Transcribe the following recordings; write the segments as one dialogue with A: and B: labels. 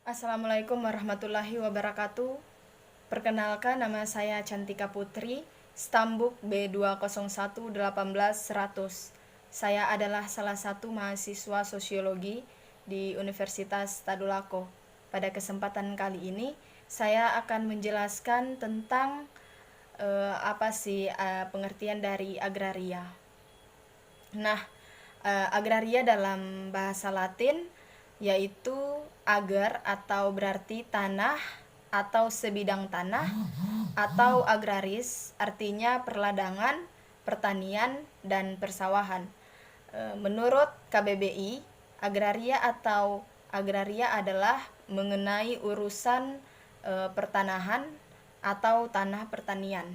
A: Assalamualaikum warahmatullahi wabarakatuh. Perkenalkan, nama saya Cantika Putri, Stambuk B201 18100. Saya adalah salah satu mahasiswa sosiologi di Universitas Tadulako. Pada kesempatan kali ini, saya akan menjelaskan tentang pengertian dari agraria. Nah, agraria dalam bahasa Latin yaitu agar atau berarti tanah atau sebidang tanah, atau agraris artinya perladangan, pertanian, dan persawahan. Menurut KBBI, agraria adalah mengenai urusan pertanahan atau tanah pertanian.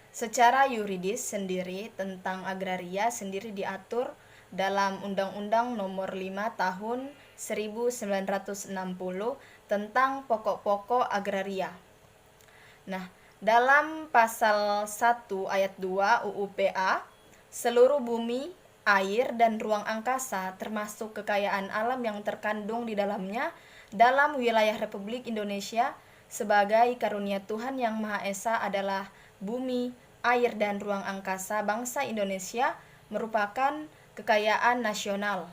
A: Secara yuridis sendiri tentang agraria sendiri diatur dalam Undang-Undang Nomor 5 Tahun 1960 tentang pokok-pokok agraria. Nah, dalam pasal 1 ayat 2 UU-PA, seluruh bumi, air, dan ruang angkasa termasuk kekayaan alam yang terkandung di dalamnya dalam wilayah Republik Indonesia sebagai karunia Tuhan Yang Maha Esa adalah bumi, air, dan ruang angkasa bangsa Indonesia merupakan kekayaan nasional.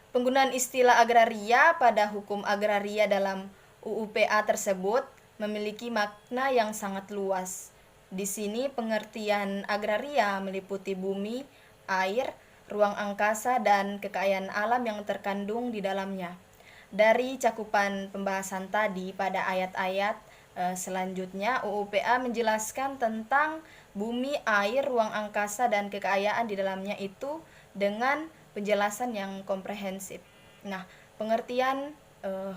A: Penggunaan istilah agraria pada hukum agraria dalam UU-PA tersebut memiliki makna yang sangat luas. Di sini pengertian agraria meliputi bumi, air, ruang angkasa, dan kekayaan alam yang terkandung di dalamnya. Dari cakupan pembahasan tadi pada ayat-ayat selanjutnya, UU-PA menjelaskan tentang bumi, air, ruang angkasa, dan kekayaan di dalamnya itu dengan penjelasan yang komprehensif. Nah, pengertian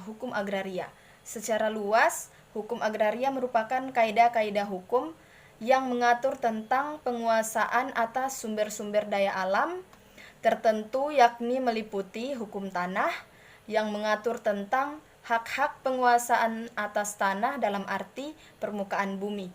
A: hukum agraria. Secara luas, hukum agraria merupakan kaidah-kaidah hukum yang mengatur tentang penguasaan atas sumber-sumber daya alam tertentu, yakni meliputi hukum tanah yang mengatur tentang hak-hak penguasaan atas tanah dalam arti permukaan bumi.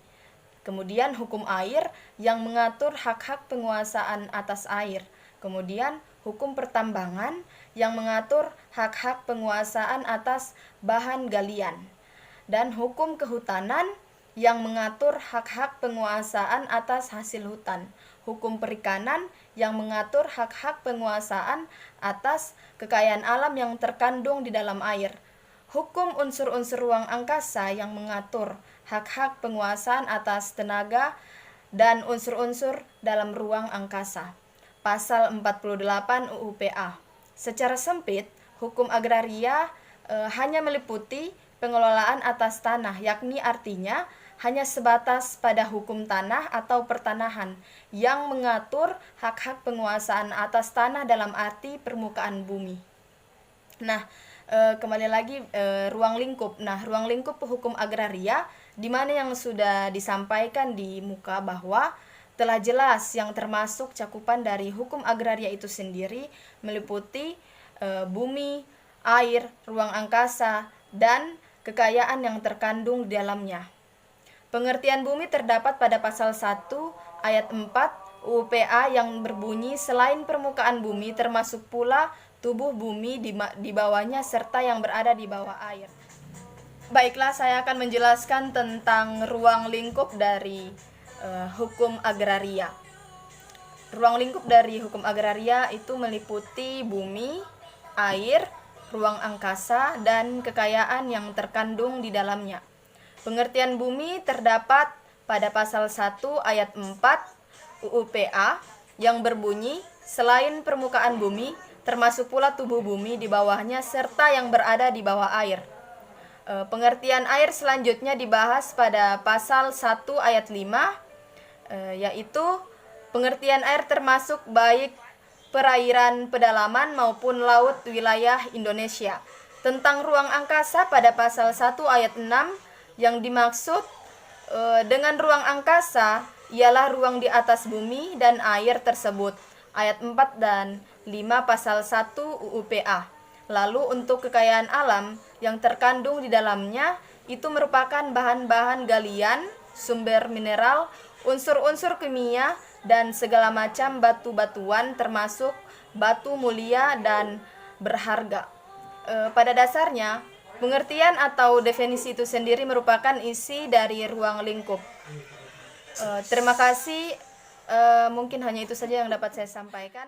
A: Kemudian hukum air yang mengatur hak-hak penguasaan atas air. Kemudian hukum pertambangan yang mengatur hak-hak penguasaan atas bahan galian. Dan hukum kehutanan yang mengatur hak-hak penguasaan atas hasil hutan. Hukum perikanan yang mengatur hak-hak penguasaan atas kekayaan alam yang terkandung di dalam air. Hukum unsur-unsur ruang angkasa yang mengatur hak-hak penguasaan atas tenaga dan unsur-unsur dalam ruang angkasa. Pasal 48 UU-PA. Secara sempit, hukum agraria hanya meliputi pengelolaan atas tanah, yakni artinya hanya sebatas pada hukum tanah atau pertanahan yang mengatur hak-hak penguasaan atas tanah dalam arti permukaan bumi. Nah, kembali lagi ruang lingkup. Nah, ruang lingkup hukum agraria di mana yang sudah disampaikan di muka bahwa telah jelas yang termasuk cakupan dari hukum agraria itu sendiri meliputi bumi, air, ruang angkasa, dan kekayaan yang terkandung di dalamnya. Pengertian bumi terdapat pada pasal 1 ayat 4 UU-PA yang berbunyi selain permukaan bumi termasuk pula tubuh bumi di bawahnya serta yang berada di bawah air. Baiklah, saya akan menjelaskan tentang ruang lingkup dari hukum agraria. Ruang lingkup dari hukum agraria itu meliputi bumi, air, ruang angkasa, dan kekayaan yang terkandung di dalamnya. Pengertian bumi terdapat pada pasal 1 ayat 4 UU-PA yang berbunyi selain permukaan bumi termasuk pula tubuh bumi di bawahnya serta yang berada di bawah air. Pengertian air selanjutnya dibahas pada pasal 1 ayat 5 yaitu pengertian air termasuk baik perairan pedalaman maupun laut wilayah Indonesia. Tentang ruang angkasa pada pasal 1 ayat 6 yang dimaksud dengan ruang angkasa ialah ruang di atas bumi dan air tersebut. Ayat 4 dan 5 pasal 1 UU-PA. Lalu untuk kekayaan alam yang terkandung di dalamnya itu merupakan bahan-bahan galian, sumber mineral, unsur-unsur kimia, dan segala macam batu-batuan termasuk batu mulia dan berharga. Pada dasarnya, pengertian atau definisi itu sendiri merupakan isi dari ruang lingkup. Terima kasih. Mungkin hanya itu saja yang dapat saya sampaikan.